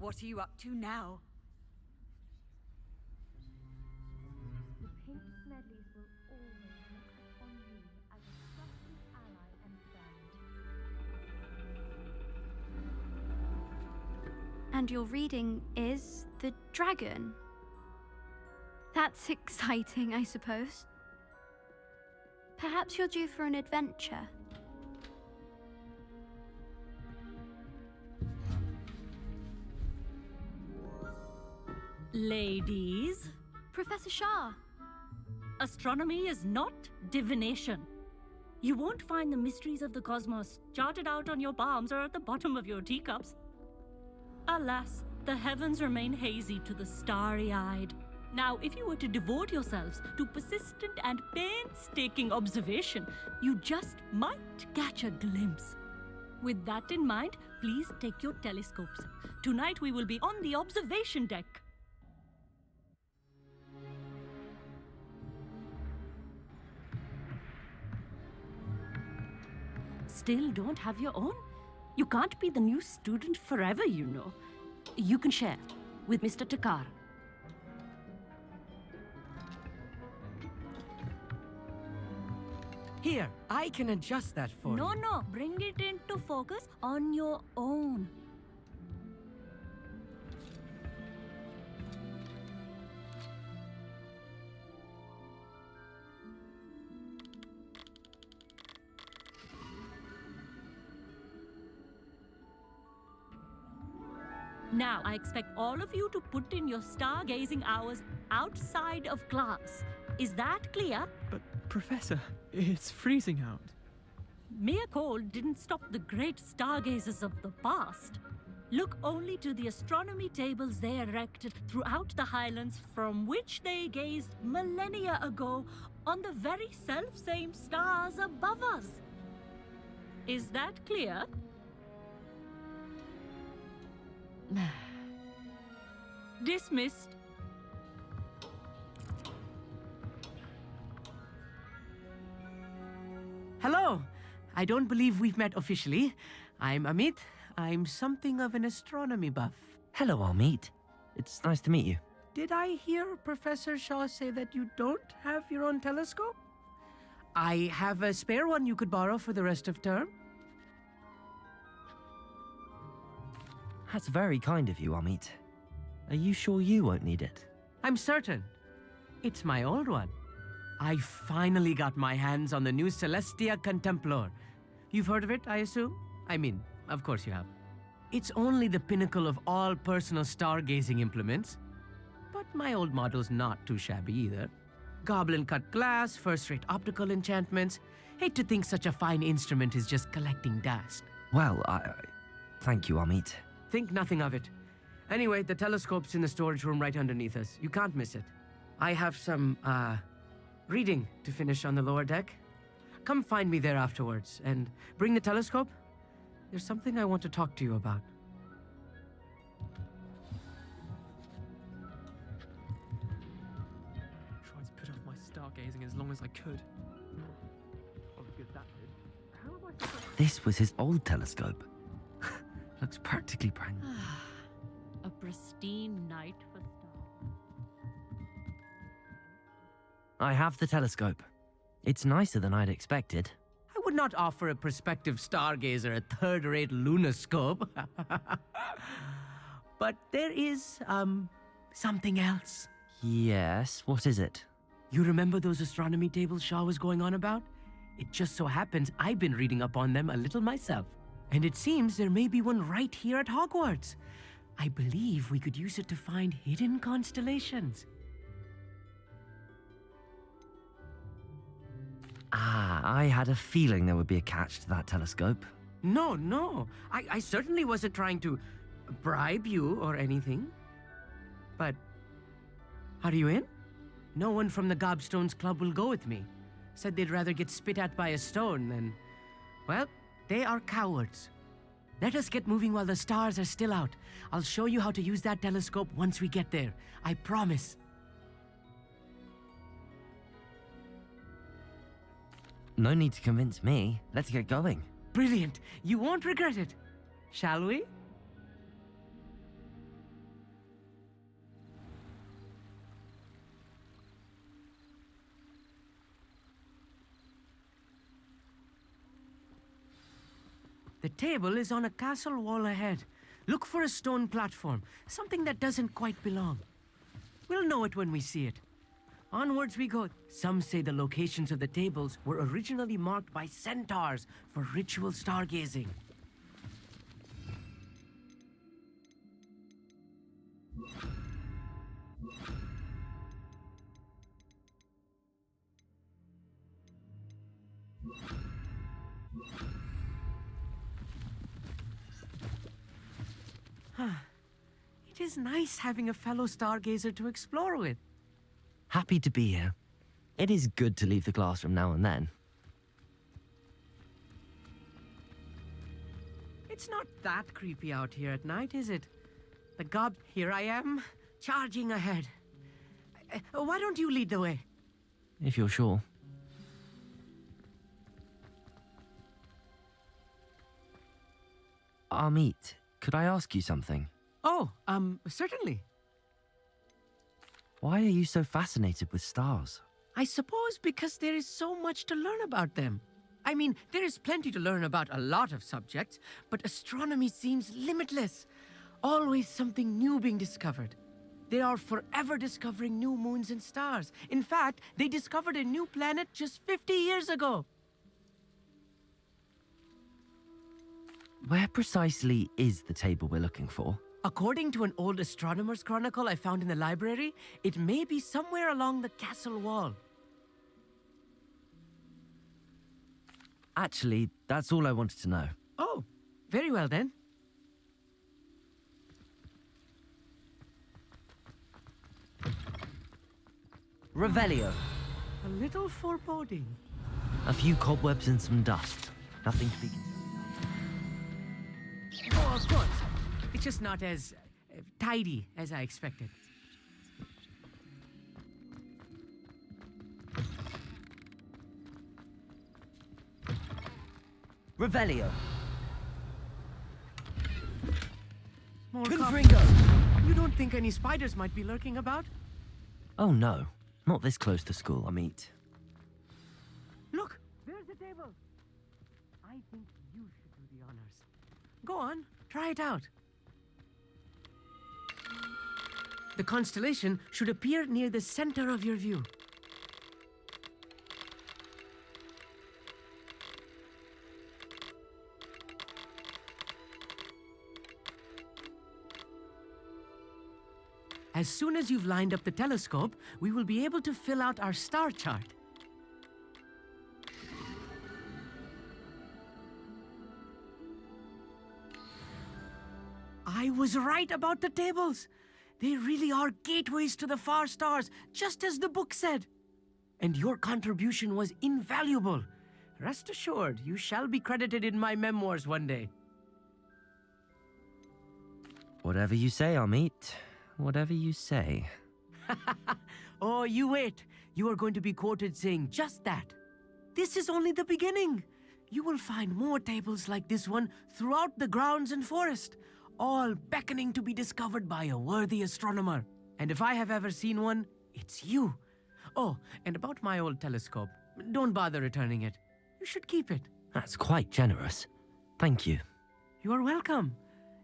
What are you up to now? The pink Smedleys will always look upon you as a trusted ally and friend. And your reading is The Dragon. That's exciting, I suppose. Perhaps you're due for an adventure. Ladies, Professor Shah. astronomy is not divination. You won't find the mysteries of the cosmos charted out on your palms or at the bottom of your teacups. Alas, the heavens remain hazy to the starry-eyed. Now, if you were to devote yourselves to persistent and painstaking observation, you just might catch a glimpse. With that in mind, please take your telescopes. Tonight we will be on the observation deck. Still don't have your own? You can't be the new student forever, you know. You can share with Mr. Takar. Here, I can adjust that for you. No, bring it into focus on your own. Now, I expect all of you to put in your stargazing hours outside of class. Is that clear? But, Professor, it's freezing out. Mere cold didn't stop the great stargazers of the past. Look only to the astronomy tables they erected throughout the highlands from which they gazed millennia ago on the very self-same stars above us. Is that clear? Dismissed. Hello. I don't believe we've met officially. I'm Amit. I'm something of an astronomy buff. Hello, Amit. It's nice to meet you. Did I hear Professor Shaw say that you don't have your own telescope? I have a spare one you could borrow for the rest of term. That's very kind of you, Amit. Are you sure you won't need it? I'm certain. It's my old one. I finally got my hands on the new Celestia Contemplar. You've heard of it, I assume? I mean, of course you have. It's only the pinnacle of all personal stargazing implements. But my old model's not too shabby either. Goblin-cut glass, first-rate optical enchantments. Hate to think such a fine instrument is just collecting dust. Well, thank you, Amit. Think nothing of it. Anyway, the telescope's in the storage room right underneath us. You can't miss it. I have some, reading to finish on the lower deck. Come find me there afterwards, and bring the telescope. There's something I want to talk to you about. Tried to put off my stargazing as long as I could. Not as good as that did. How am I This was his old telescope. Looks practically brand new. A pristine night for stars. I have the telescope. It's nicer than I'd expected. I would not offer a prospective stargazer a third-rate lunoscope. But there is, something else. Yes, what is it? You remember those astronomy tables Shaw was going on about? It just so happens I've been reading up on them a little myself. And it seems there may be one right here at Hogwarts. I believe we could use it to find hidden constellations. I had a feeling there would be a catch to that telescope. No. I certainly wasn't trying to bribe you or anything. But are you in? No one from the Gobstones Club will go with me. Said they'd rather get spit at by a stone than... Well, they are cowards. Let us get moving while the stars are still out. I'll show you how to use that telescope once we get there. I promise. No need to convince me. Let's get going. Brilliant. You won't regret it. Shall we? The table is on a castle wall ahead. Look for a stone platform, something that doesn't quite belong. We'll know it when we see it. Onwards we go. Some say the locations of the tables were originally marked by centaurs for ritual stargazing. It is nice having a fellow stargazer to explore with. Happy to be here. It is good to leave the classroom now and then. It's not that creepy out here at night, is it? The gob... Here I am, charging ahead. Why don't you lead the way? If you're sure. Amit, could I ask you something? Oh, certainly. Why are you so fascinated with stars? I suppose because there is so much to learn about them. I mean, there is plenty to learn about a lot of subjects, but astronomy seems limitless. Always something new being discovered. They are forever discovering new moons and stars. In fact, they discovered a new planet just 50 years ago. Where precisely is the table we're looking for? According to an old astronomer's chronicle I found in the library, it may be somewhere along the castle wall. Actually, that's all I wanted to know. Oh, very well then. Revelio. A little foreboding. A few cobwebs and some dust. Nothing to be concerned. Oh, of course. It's just not as tidy as I expected. Revelio. More Confringo. copies. You don't think any spiders might be lurking about? Oh no, not this close to school, Amit. Look, there's the table. I think you should do the honors. Go on, try it out. The constellation should appear near the center of your view. As soon as you've lined up the telescope, we will be able to fill out our star chart. I was right about the tables. They really are gateways to the far stars, just as the book said. And your contribution was invaluable. Rest assured, you shall be credited in my memoirs one day. Whatever you say, Amit. Whatever you say. Oh, you wait. You are going to be quoted saying just that. This is only the beginning. You will find more tables like this one throughout the grounds and forest, all beckoning to be discovered by a worthy astronomer. And if I have ever seen one, it's you. Oh, and about my old telescope, don't bother returning it. You should keep it. That's quite generous. Thank you. You are welcome.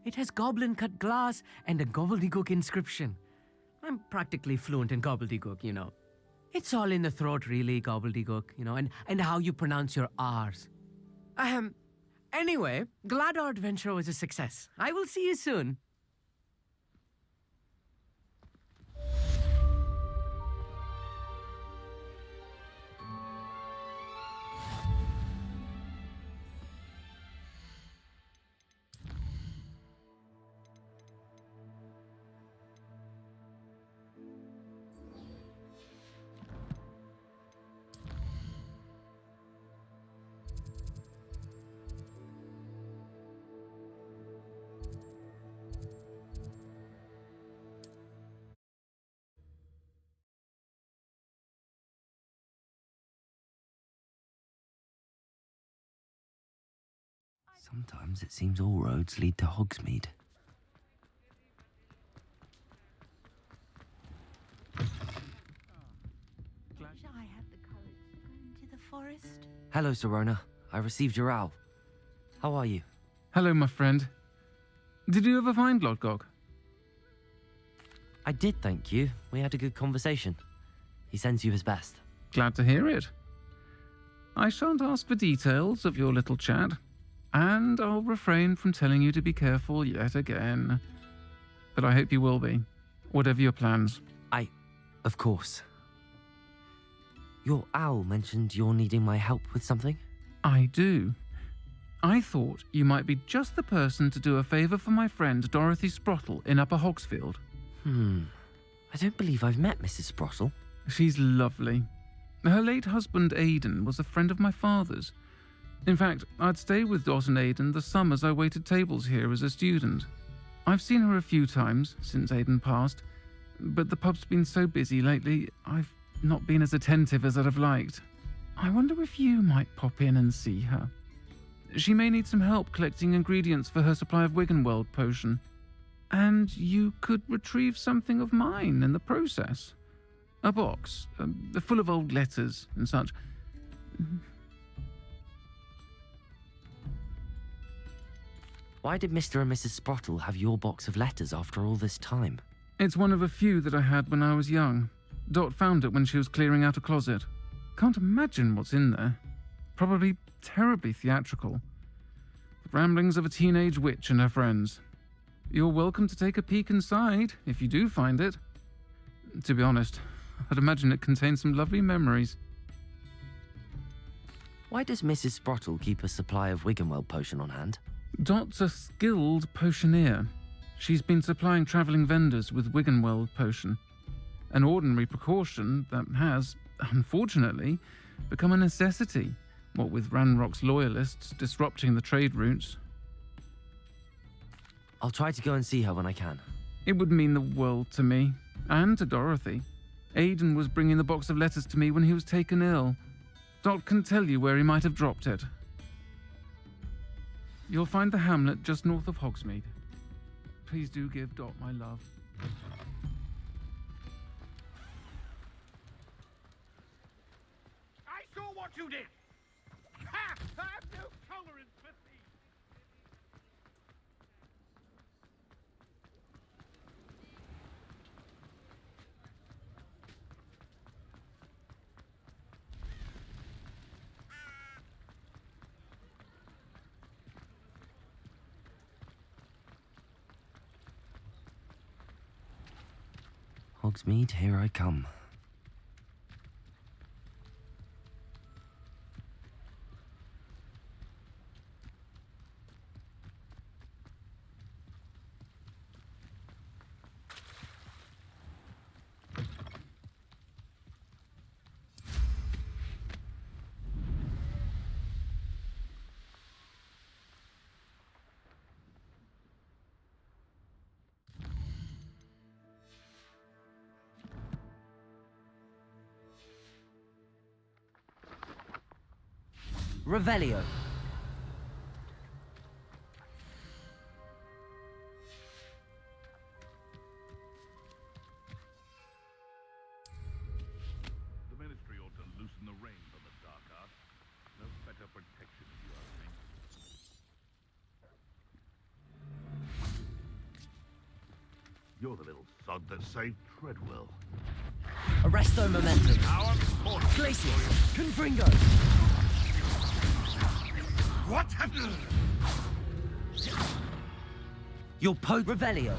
It has goblin-cut glass and a gobbledygook inscription. I'm practically fluent in gobbledygook, you know. It's all in the throat, really, gobbledygook, you know, and how you pronounce your R's. Anyway, glad our adventure was a success. I will see you soon. Sometimes it seems all roads lead to Hogsmeade. Wish I had the courage to go into the forest. Hello, Serona. I received your owl. How are you? Hello, my friend. Did you ever find Lodgok? I did, thank you. We had a good conversation. He sends you his best. Glad to hear it. I shan't ask for details of your little chat, and I'll refrain from telling you to be careful yet again. But I hope you will be, whatever your plans. Of course. Your owl mentioned you're needing my help with something? I do. I thought you might be just the person to do a favour for my friend Dorothy Sprottle in Upper Hogsfield. I don't believe I've met Mrs. Sprottle. She's lovely. Her late husband Aidan was a friend of my father's. In fact, I'd stay with Dot and Aidan the summers I waited tables here as a student. I've seen her a few times since Aidan passed, but the pub's been so busy lately, I've not been as attentive as I'd have liked. I wonder if you might pop in and see her. She may need some help collecting ingredients for her supply of Wiggenweld potion. And you could retrieve something of mine in the process. A box, full of old letters and such. Why did Mr. and Mrs. Sprottle have your box of letters after all this time? It's one of a few that I had when I was young. Dot found it when she was clearing out a closet. Can't imagine what's in there. Probably terribly theatrical. The ramblings of a teenage witch and her friends. You're welcome to take a peek inside, if you do find it. To be honest, I'd imagine it contains some lovely memories. Why does Mrs. Sprottle keep a supply of Wiggenweld potion on hand? Dot's a skilled potioneer. She's been supplying travelling vendors with Wiggenweld potion. An ordinary precaution that has, unfortunately, become a necessity, what with Ranrock's loyalists disrupting the trade routes. I'll try to go and see her when I can. It would mean the world to me, and to Dorothy. Aidan was bringing the box of letters to me when he was taken ill. Dot can tell you where he might have dropped it. You'll find the hamlet just north of Hogsmeade. Please do give Dot my love. I saw what you did! Ha! I have no tolerance for thieves! Hogsmeade, here I come. Revelio. The Ministry ought to loosen the reins on the dark arts. No better protection, if you ask me. You're the little sod that saved Treadwell. Arresto momentum. Our port. Glacius. Confringo. What have you? Your Pope Revelio.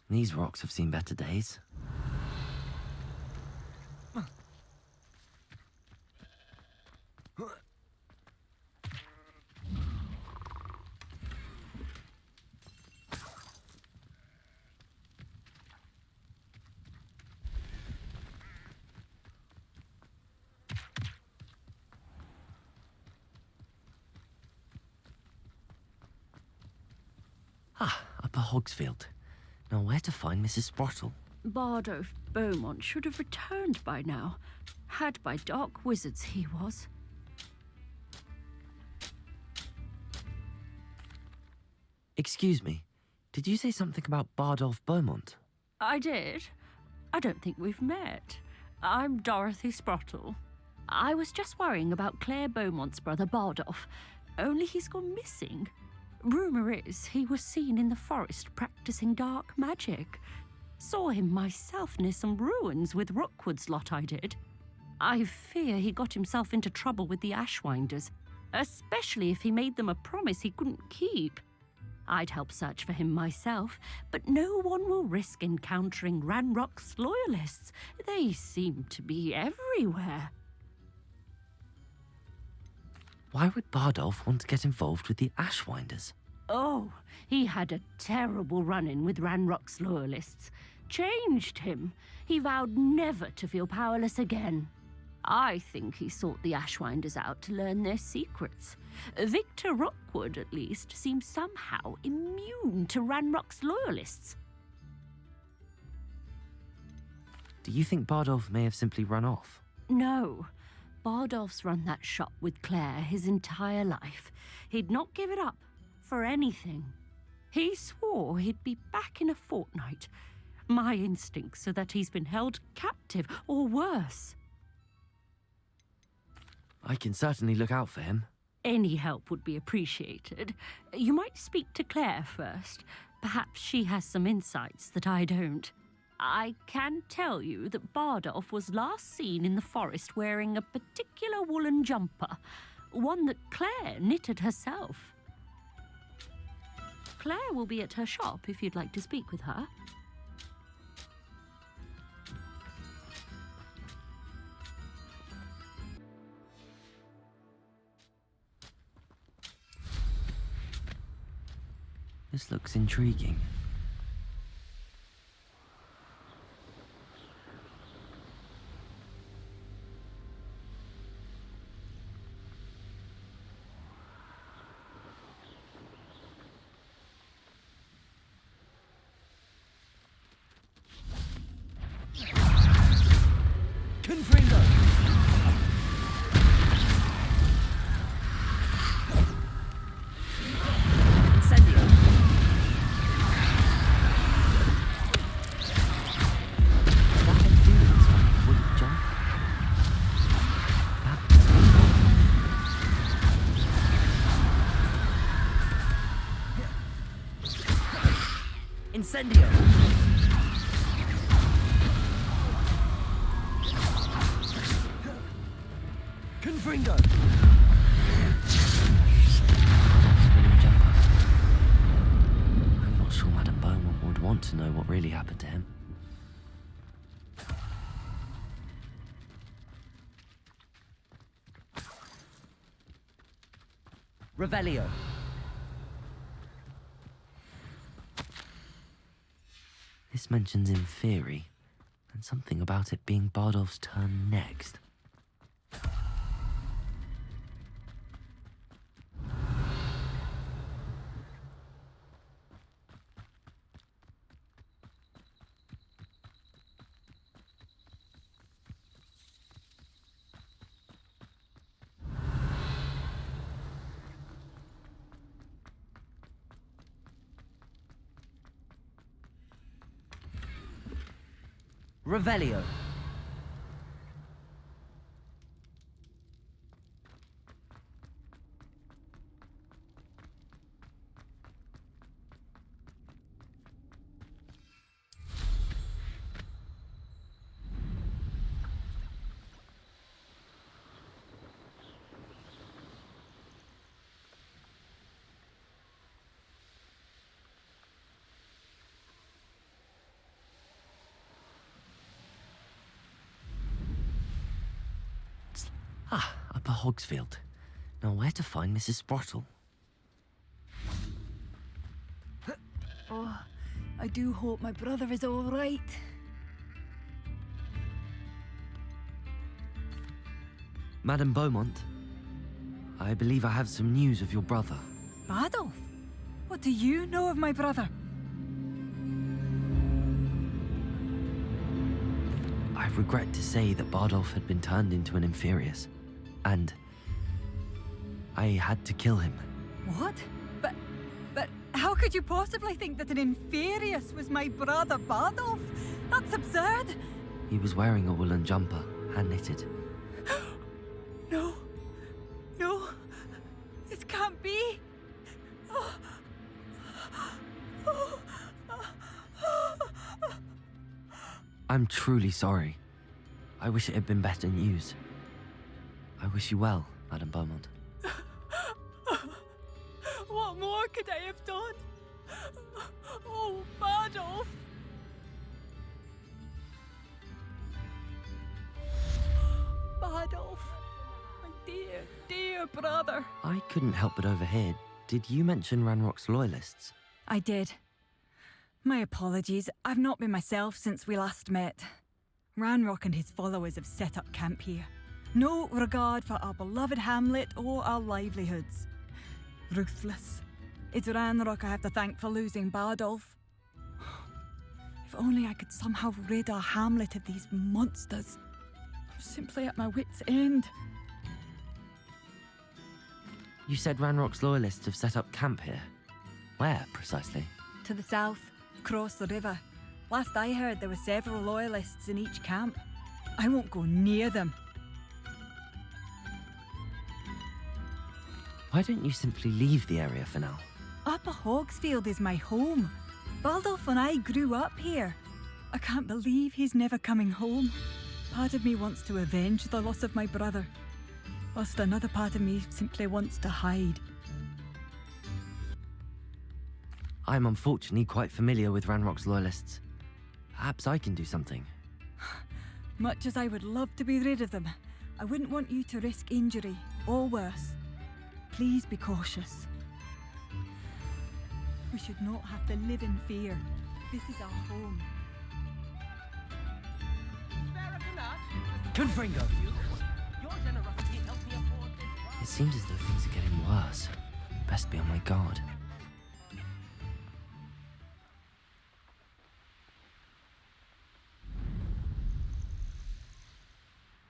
These rocks have seen better days. Upper Hogsfield. Now where to find Mrs. Sprottle? Bardolph Beaumont should have returned by now. Had by dark wizards he was. Excuse me, did you say something about Bardolph Beaumont? I did. I don't think we've met. I'm Dorothy Sprottle. I was just worrying about Claire Beaumont's brother Bardolph, only he's gone missing. Rumour is he was seen in the forest practicing dark magic. Saw him myself near some ruins with Rookwood's lot I did. I fear he got himself into trouble with the Ashwinders, especially if he made them a promise he couldn't keep. I'd help search for him myself, but no one will risk encountering Ranrock's loyalists. They seem to be everywhere. Why would Bardolph want to get involved with the Ashwinders? Oh, he had a terrible run-in with Ranrock's loyalists. Changed him. He vowed never to feel powerless again. I think he sought the Ashwinders out to learn their secrets. Victor Rookwood, at least, seems somehow immune to Ranrock's loyalists. Do you think Bardolph may have simply run off? No. Bardolph's run that shop with Claire his entire life. He'd not give it up for anything. He swore he'd be back in a fortnight. My instincts are that he's been held captive, or worse. I can certainly look out for him. Any help would be appreciated. You might speak to Claire first. Perhaps she has some insights that I don't. I can tell you that Bardolph was last seen in the forest wearing a particular woolen jumper, one that Claire knitted herself. Claire will be at her shop if you'd like to speak with her. This looks intriguing. Confringo! Incendio! Incendio! Confringo! I'm not sure Madame Beaumont would want to know what really happened to him. Revelio. This mentions in theory, and something about it being Bardolph's turn next. Revelio. Upper Hogsfield. Now where to find Mrs. Sprottle? Oh, I do hope my brother is all right. Madame Beaumont, I believe I have some news of your brother. Bardolph? What do you know of my brother? I regret to say that Bardolph had been turned into an Inferius, and I had to kill him. What? But how could you possibly think that an Inferius was my brother Bardolph? That's absurd! He was wearing a woolen jumper, hand-knitted. No. No. This can't be. I'm truly sorry. I wish it had been better news. I wish you well, Madame Beaumont. What more could I have done? Oh, Bardolph! Bardolph, my dear, dear brother. I couldn't help but overhear. Did you mention Ranrock's loyalists? I did. My apologies. I've not been myself since we last met. Ranrock and his followers have set up camp here. No regard for our beloved hamlet or our livelihoods. Ruthless. It's Ranrock I have to thank for losing Bardolph. If only I could somehow rid our hamlet of these monsters. I'm simply at my wit's end. You said Ranrock's loyalists have set up camp here. Where, precisely? To the south, across the river. Last I heard, there were several loyalists in each camp. I won't go near them. Why don't you simply leave the area for now? Upper Hogsfield is my home. Bardolph and I grew up here. I can't believe he's never coming home. Part of me wants to avenge the loss of my brother, whilst another part of me simply wants to hide. I'm unfortunately quite familiar with Ranrock's loyalists. Perhaps I can do something. Much as I would love to be rid of them, I wouldn't want you to risk injury, or worse. Please be cautious. We should not have to live in fear. This is our home. Confringo! It seems as though things are getting worse. Best be on my guard.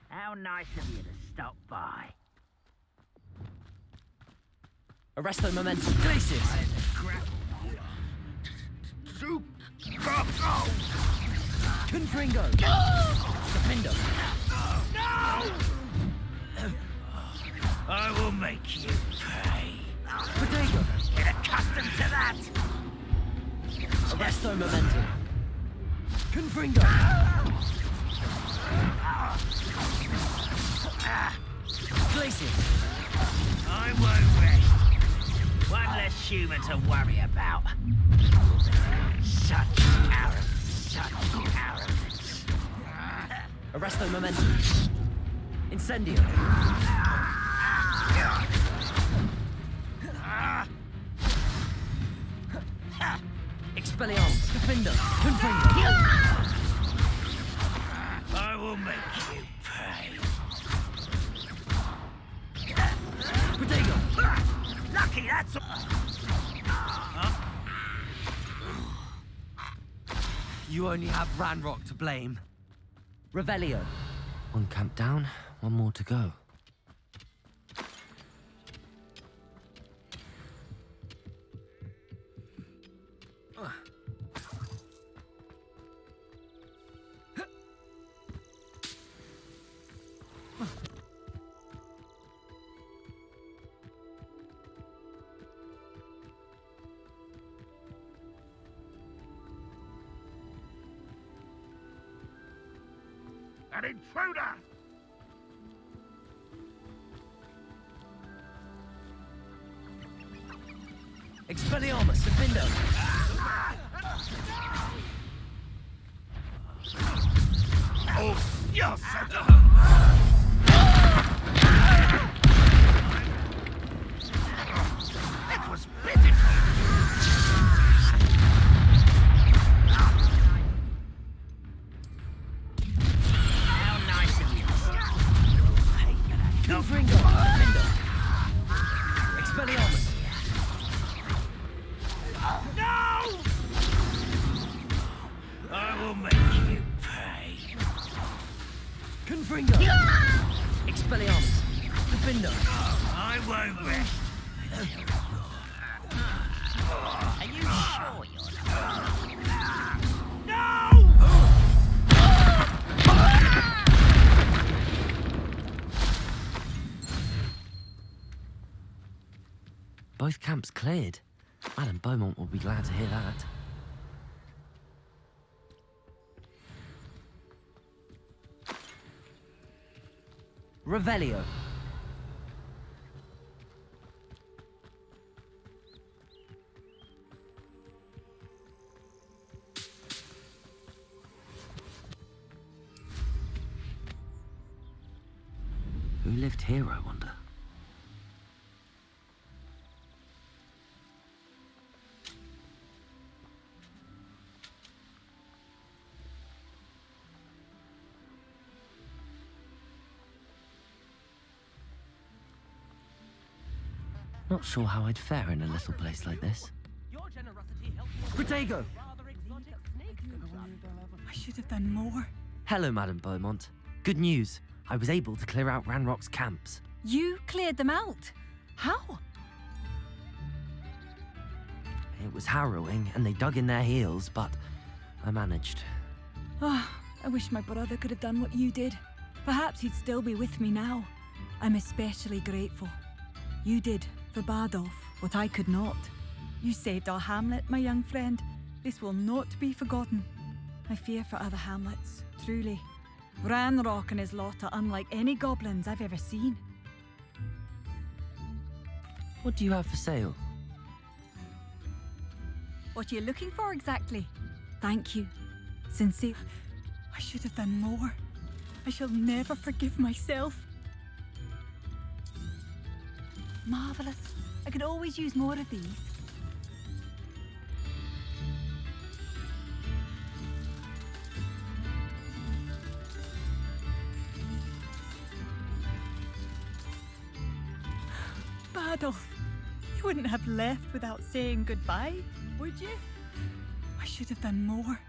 How nice of you to stop by. Arresto momentum. Glacius! Confringo! Defendo! No! I will make you pay. Potato! Get accustomed to that! Arresto momentum. Confringo! Glacius! I won't rest. One less human to worry about. Such arrogance, such arrogance. Arresto momentum. Incendio. Expelliarmus. Defender. Confringo. I will make you pay. Potato. Lucky that's all. You only have Ranrock to blame. Revelio. One camp down, one more to go. An intruder! Expelliarmus. Defendo. Oh, yes! It was pitiful! How nice of you. Confringo. Defendo. Expelliarmus. No! I will make you pay. Confringo! Expelliarmus! Defender! I won't rest. Are you sure you're not? Both camps cleared. Madame Beaumont will be glad to hear that. Revelio. Who lived here, I wonder? Not sure how I'd fare in a little place like this. Protego! I should have done more. Hello, Madame Beaumont. Good news. I was able to clear out Ranrock's camps. You cleared them out? How? It was harrowing, and they dug in their heels, but I managed. Oh, I wish my brother could have done what you did. Perhaps he'd still be with me now. I'm especially grateful. You did, for Bardolph, what I could not. You saved our hamlet, my young friend. This will not be forgotten. I fear for other hamlets, truly. Ranrock and his lot are unlike any goblins I've ever seen. What do you have for sale? What are you looking for exactly? Thank you. Sincere. I should have done more. I shall never forgive myself. Marvellous. I could always use more of these. Bardolph, you wouldn't have left without saying goodbye, would you? I should have done more.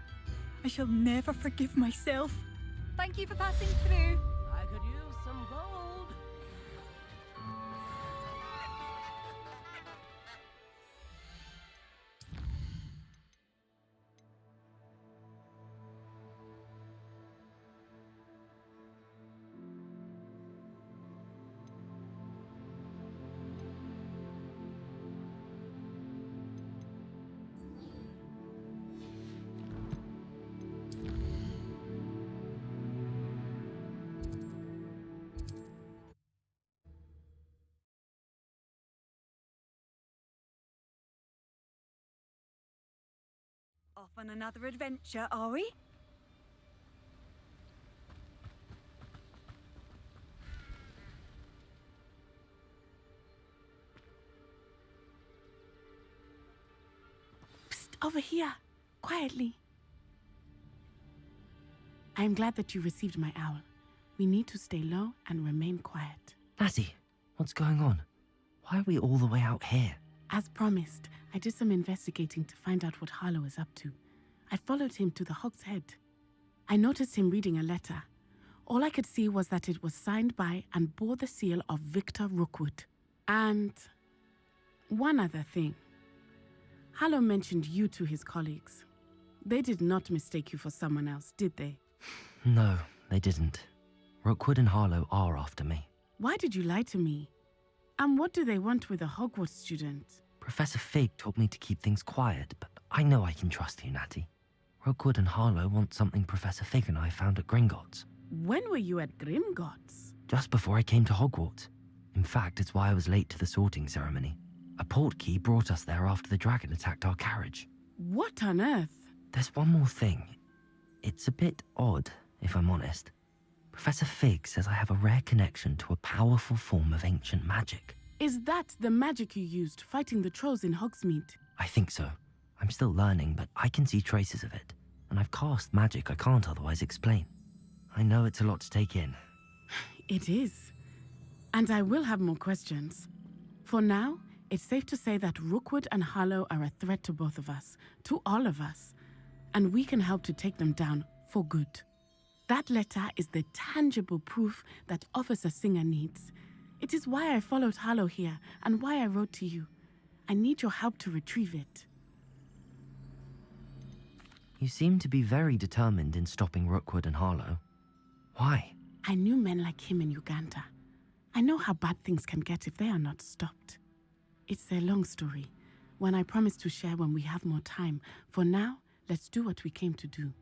I shall never forgive myself. Thank you for passing through. I could use some gold. Off on another adventure, are we? Psst, over here, quietly. I am glad that you received my owl. We need to stay low and remain quiet. Natty, what's going on? Why are we all the way out here? As promised, I did some investigating to find out what Harlow is up to. I followed him to the Hog's Head. I noticed him reading a letter. All I could see was that it was signed by and bore the seal of Victor Rookwood. And one other thing. Harlow mentioned you to his colleagues. They did not mistake you for someone else, did they? No, they didn't. Rookwood and Harlow are after me. Why did you lie to me? And what do they want with a Hogwarts student? Professor Fig told me to keep things quiet, but I know I can trust you, Natty. Rookwood and Harlow want something Professor Fig and I found at Gringotts. When were you at Grimgott's? Just before I came to Hogwarts. In fact, it's why I was late to the sorting ceremony. A portkey brought us there after the dragon attacked our carriage. What on earth? There's one more thing. It's a bit odd, if I'm honest. Professor Fig says I have a rare connection to a powerful form of ancient magic. Is that the magic you used fighting the trolls in Hogsmeade? I think so. I'm still learning, but I can see traces of it. And I've cast magic I can't otherwise explain. I know it's a lot to take in. It is. And I will have more questions. For now, it's safe to say that Rookwood and Harlow are a threat to both of us, to all of us. And we can help to take them down for good. That letter is the tangible proof that Officer Singer needs. It is why I followed Harlow here and why I wrote to you. I need your help to retrieve it. You seem to be very determined in stopping Rookwood and Harlow. Why? I knew men like him in Uganda. I know how bad things can get if they are not stopped. It's a long story, one I promise to share when we have more time. For now, let's do what we came to do.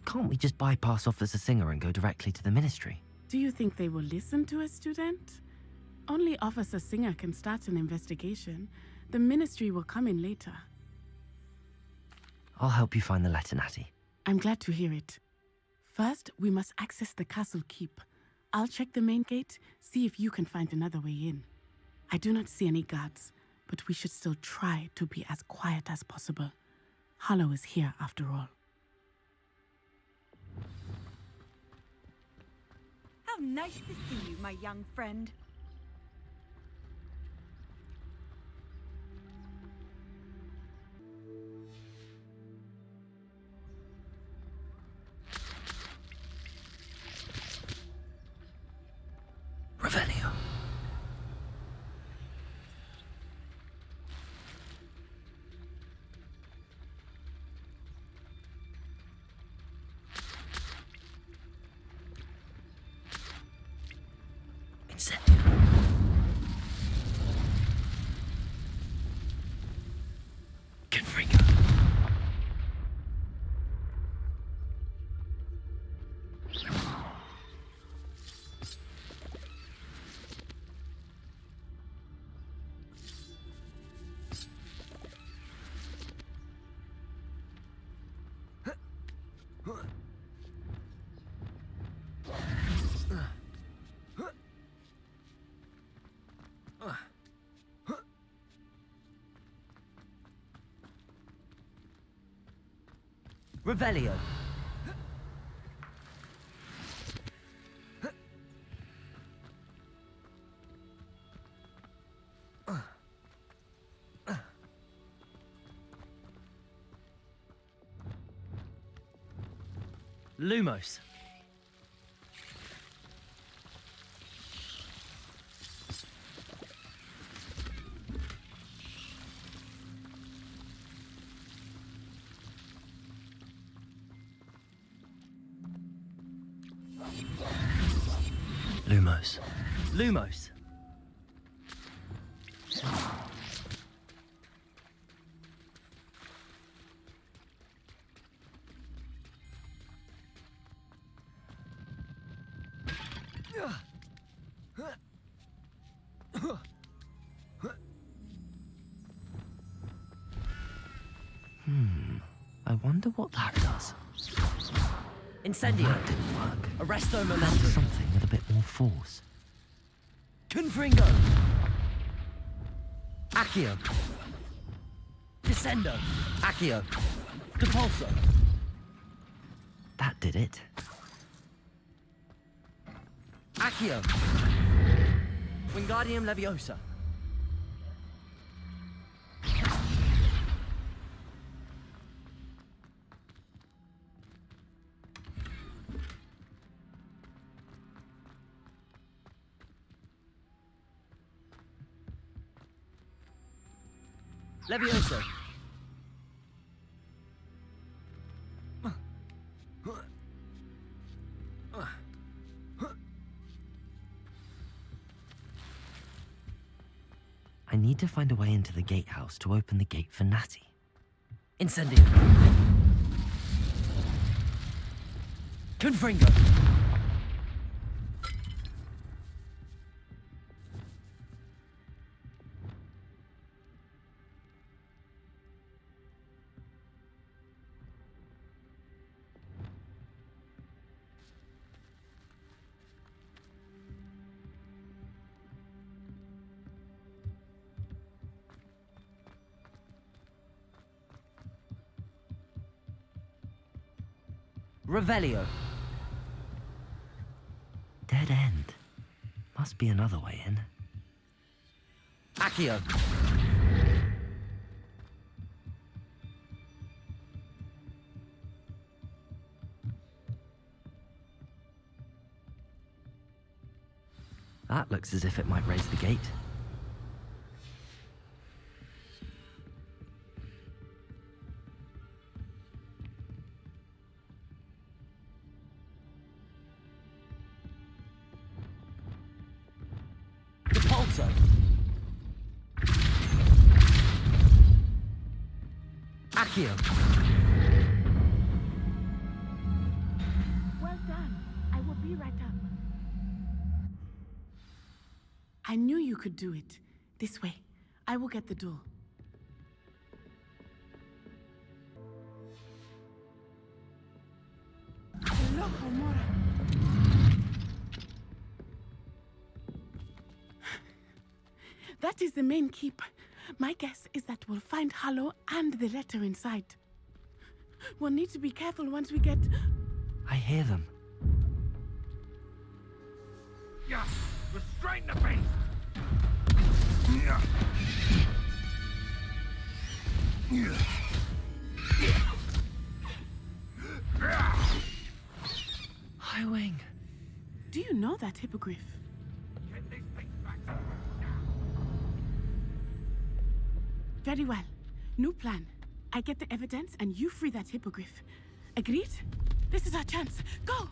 Can't we just bypass Officer Singer and go directly to the ministry? Do you think they will listen to a student? Only Officer Singer can start an investigation. The ministry will come in later. I'll help you find the letter, Natty. I'm glad to hear it. First, we must access the castle keep. I'll check the main gate, see if you can find another way in. I do not see any guards, but we should still try to be as quiet as possible. Harlow is here after all. How nice to see you, my young friend. Revelio. Incendio. Confringo. Revelio. Lumos. Lumos. Lumos. I wonder what that does. Incendio. That didn't work. Arresto momentum. Something with a bit more force. Confringo. Accio. Descendo. Accio. Depulso. That did it. Accio. Wingardium Leviosa. Leviosa. I need to find a way into the gatehouse to open the gate for Natty. Incendio. Confringo. Revelio. Dead end. Must be another way in. Accio. That looks as if it might raise the gate. Repulsor! Accio! Well done. I will be right up. I knew you could do it. This way. I will get the door. Hello, Homura. That is the main keep. My guess is that we'll find Hallow and the letter inside. We'll need to be careful once we get... I hear them. Yeah, restrain the beast! Highwing. Do you know that hippogriff? Get these things back. Very well. New plan. I get the evidence and you free that hippogriff. Agreed? This is our chance. Go!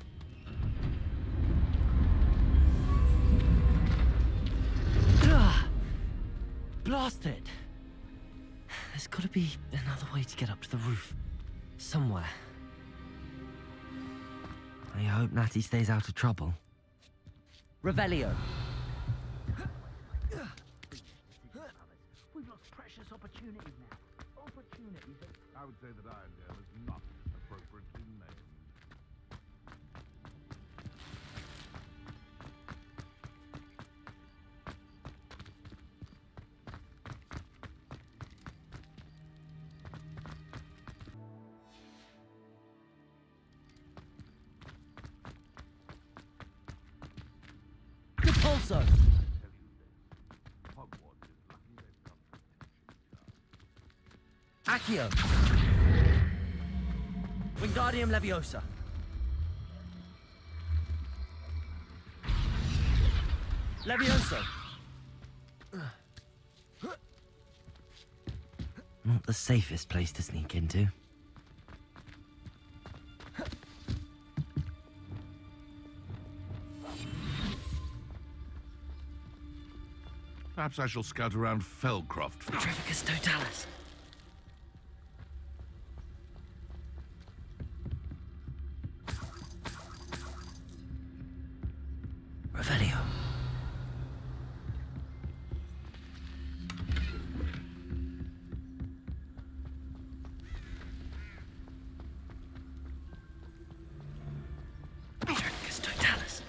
Blast it! There's gotta be another way to get up to the roof. Somewhere. I hope Natty stays out of trouble. Revelio. We've lost precious opportunities now. Opportunities that... I would say that Irondale is not appropriately named. Repulsor! Hogwarts is lucky they've got protection. Accio! Wingardium Leviosa. Leviosa! Not the safest place to sneak into. Perhaps I shall scout around Felcroft for... Trevicus Totalis. Revelio. Trevicus Totalis.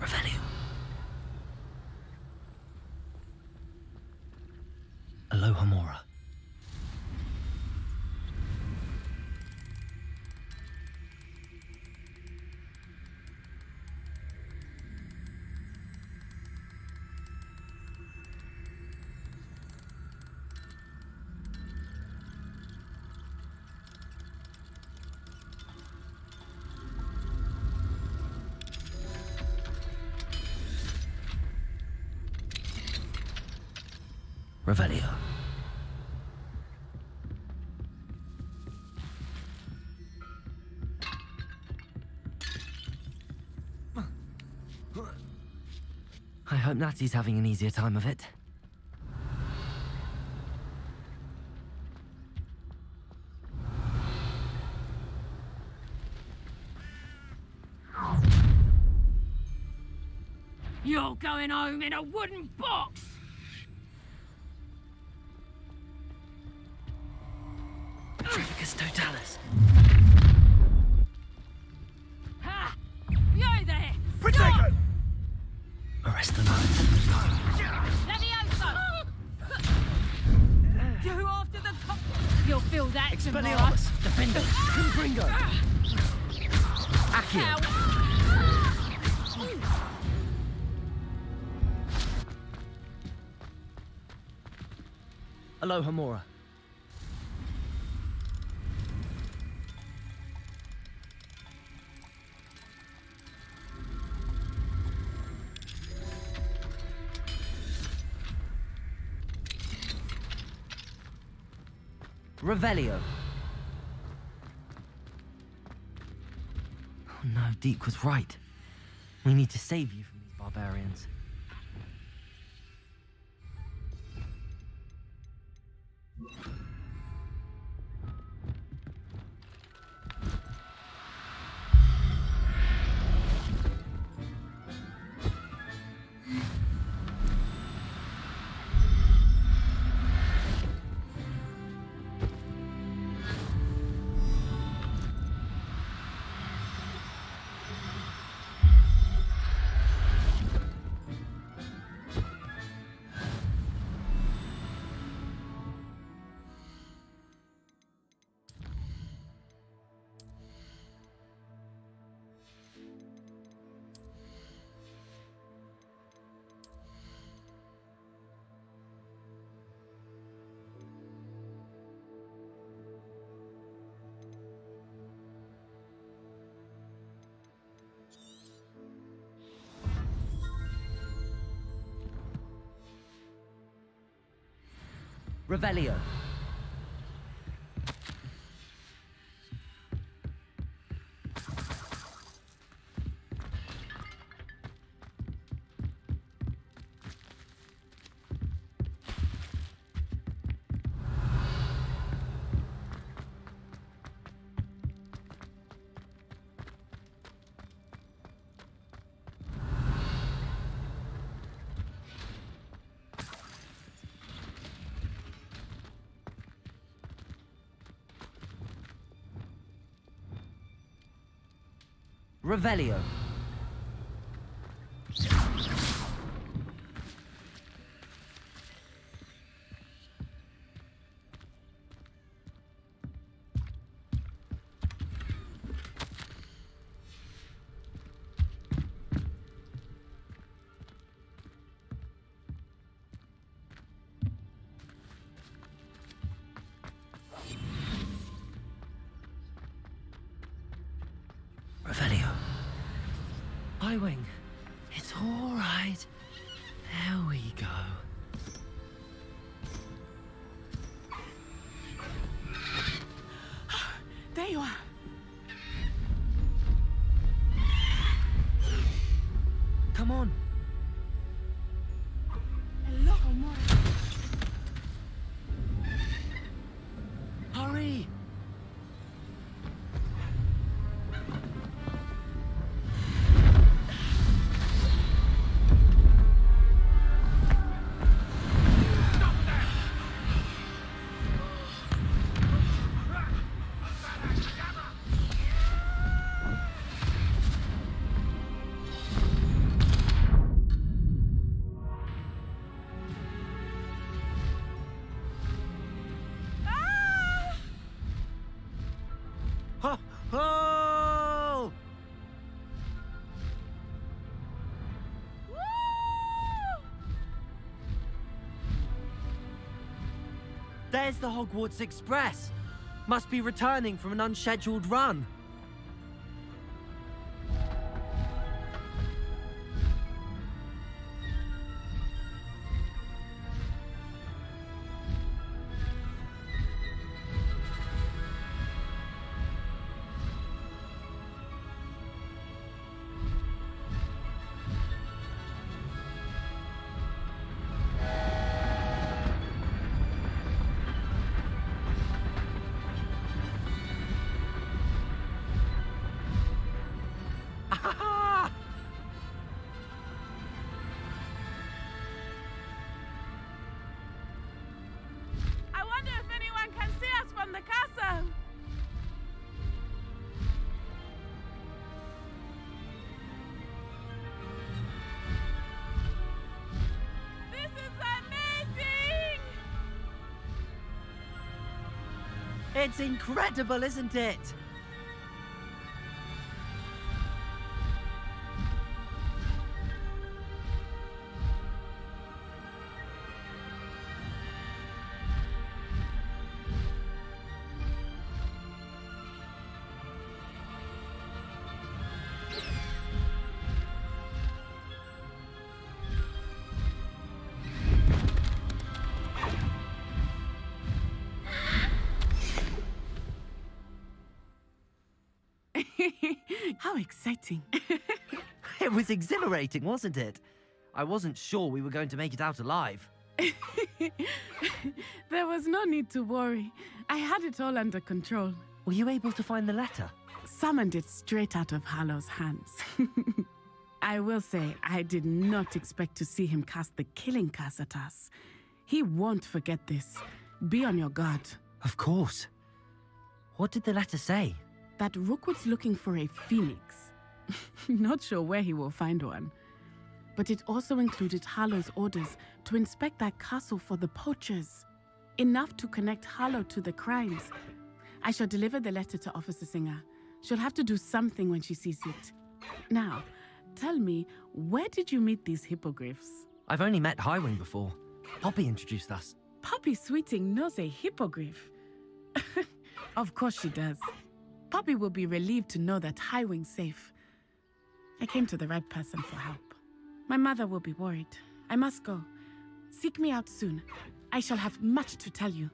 Revelio. Aloha Mora. Revelio. I hope Natty's having an easier time of it. You're going home in a wooden box! Trevicus Totalis. Ha! You there! Protego! Arrest the man. Levioso! You after the cop! You'll feel That's Expelliarmus! Defender! Confringo! Accio! Aloha Mora. Revelio. Oh no, Deke was right. We need to save you from these barbarians. Revelio. Revelio. Revelio. Wing. It's all right. There we go. There you are. Come on. Hello, Mora. Hurry. Oh! There's the Hogwarts Express. Must be returning from an unscheduled run. It's incredible, isn't it? How exciting. It was exhilarating, wasn't it? I wasn't sure we were going to make it out alive. There was no need to worry. I had it all under control. Were you able to find the letter? Summoned it straight out of Hallow's hands. I will say, I did not expect to see him cast the killing curse at us. He won't forget this. Be on your guard. Of course. What did the letter say? That Rookwood's looking for a phoenix. Not sure where he will find one. But it also included Harlow's orders to inspect that castle for the poachers. Enough to connect Harlow to the crimes. I shall deliver the letter to Officer Singer. She'll have to do something when she sees it. Now, tell me, where did you meet these hippogriffs? I've only met Highwing before. Poppy introduced us. Poppy Sweeting knows a hippogriff. Of course she does. Poppy will be relieved to know that Highwing's safe. I came to the right person for help. My mother will be worried. I must go. Seek me out soon. I shall have much to tell you.